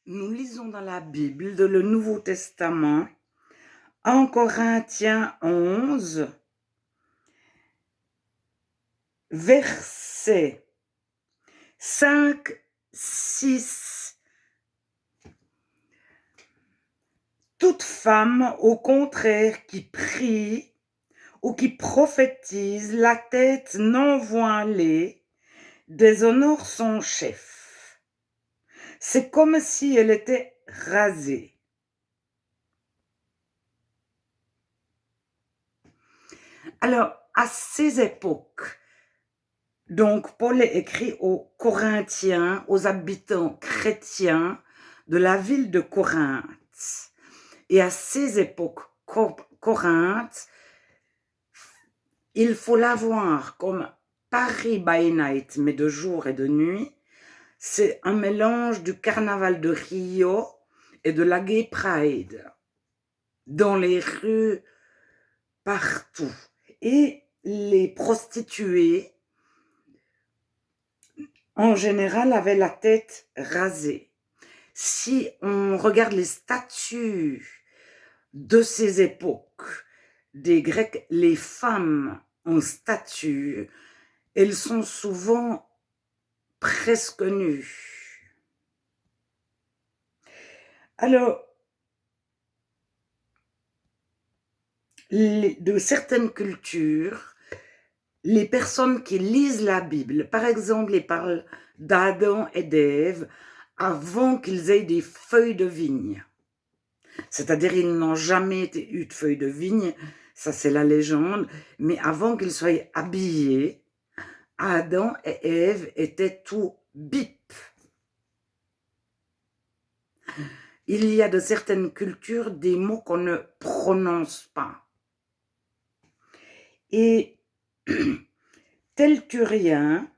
Nous lisons dans la Bible, dans le Nouveau Testament, en Corinthiens 11, versets 5, 6. Toute femme, au contraire, qui prie ou qui prophétise, la tête non voilée, déshonore son chef. C'est comme si elle était rasée. Alors, à ces époques, donc Paul écrit aux Corinthiens, aux habitants chrétiens de la ville de Corinthe. Et à ces époques, Corinthe, il faut la voir comme Paris by night, mais de jour et de nuit. C'est un mélange du carnaval de Rio et de la Gay Pride. Dans les rues, partout. Et les prostituées, en général, avaient la tête rasée. Si on regarde les statues de ces époques, des Grecs, les femmes en statue, elles sont souvent presque nues. Alors, de certaines cultures, les personnes qui lisent la Bible, par exemple, ils parlent d'Adam et d'Ève avant qu'ils aient des feuilles de vigne. C'est-à-dire, ils n'ont jamais eu de feuilles de vigne, ça c'est la légende, mais avant qu'ils soient habillés, Adam et Ève étaient tout bip. Il y a de certaines cultures des mots qu'on ne prononce pas. Et Telturien,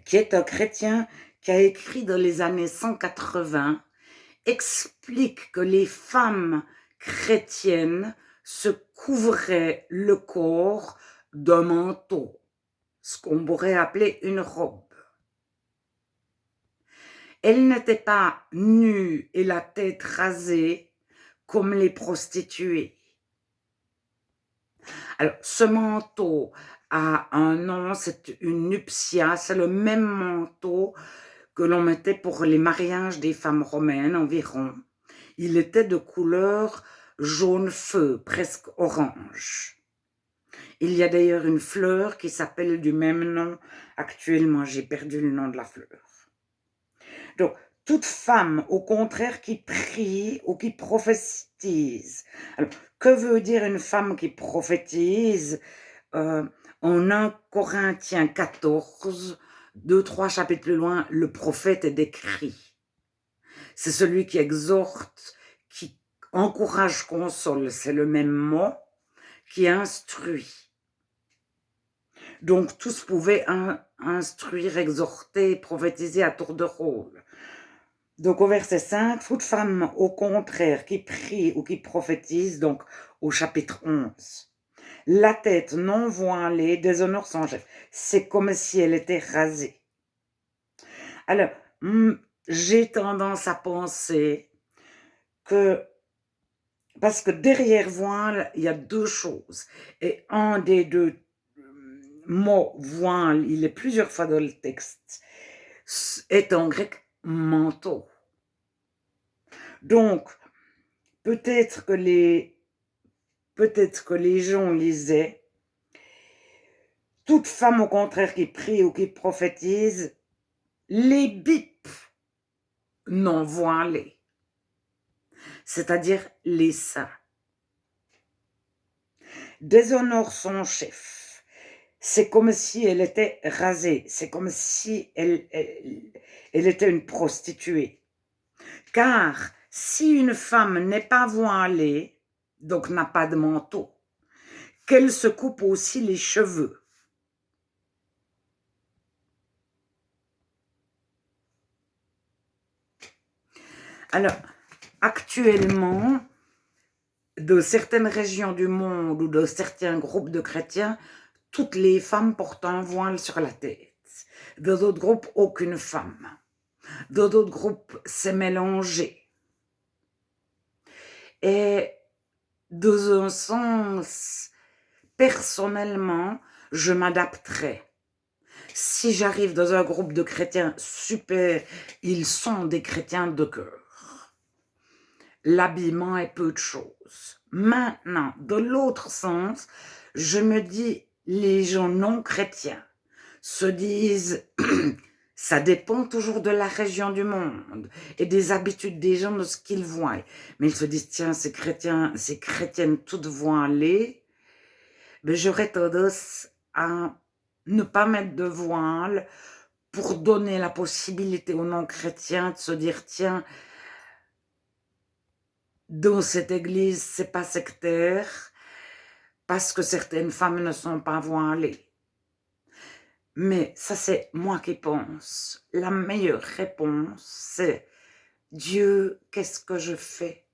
qui est un chrétien qui a écrit dans les années 180, explique que les femmes chrétiennes se couvraient le corps d'un manteau, ce qu'on pourrait appeler une robe. Elles n'étaient pas nues et la tête rasée comme les prostituées. Alors, ce manteau a un nom, c'est une nuptia, c'est le même manteau que l'on mettait pour les mariages des femmes romaines environ. Il était de couleur jaune feu, presque orange. Il y a d'ailleurs une fleur qui s'appelle du même nom actuellement, j'ai perdu le nom de la fleur. Donc, toute femme, au contraire, qui prie ou qui prophétise. Alors, que veut dire une femme qui prophétise? En 1 Corinthiens 14, 2-3 chapitres plus loin, le prophète est décrit. C'est celui qui exhorte, qui encourage, console, c'est le même mot, qui instruit. Donc, tous pouvaient instruire, exhorter, prophétiser à tour de rôle. Donc, au verset 5, toute femme, au contraire, qui prie ou qui prophétise, donc au chapitre 11, la tête non voilée déshonore son chef. C'est comme si elle était rasée. Alors, j'ai tendance à penser que, parce que derrière voile, il y a deux choses. Et un des deux mots voile, il est plusieurs fois dans le texte, est en grec manteau. Donc, peut-être que les gens lisaient toute femme au contraire qui prie ou qui prophétise, les bips non voilés, c'est-à-dire les saints, déshonore son chef. C'est comme si elle était rasée, c'est comme si elle était une prostituée. Car si une femme n'est pas voilée, donc n'a pas de manteau, qu'elle se coupe aussi les cheveux. Alors, actuellement, de certaines régions du monde ou de certains groupes de chrétiens, toutes les femmes portent un voile sur la tête. Dans d'autres groupes, aucune femme. Dans d'autres groupes, c'est mélangé. Et dans un sens, personnellement, je m'adapterai. Si j'arrive dans un groupe de chrétiens, super, ils sont des chrétiens de cœur. L'habillement est peu de choses. Maintenant, de l'autre sens, je me dis, les gens non chrétiens se disent, ça dépend toujours de la région du monde et des habitudes des gens, de ce qu'ils voient. Mais ils se disent, tiens, ces chrétiens, ces chrétiennes toutes voilées, ben, j'aurais tendance à ne pas mettre de voile pour donner la possibilité aux non-chrétiens de se dire, tiens, dans cette église, c'est pas sectaire, parce que certaines femmes ne sont pas voilées. Mais ça, c'est moi qui pense. La meilleure réponse, c'est Dieu, qu'est-ce que je fais?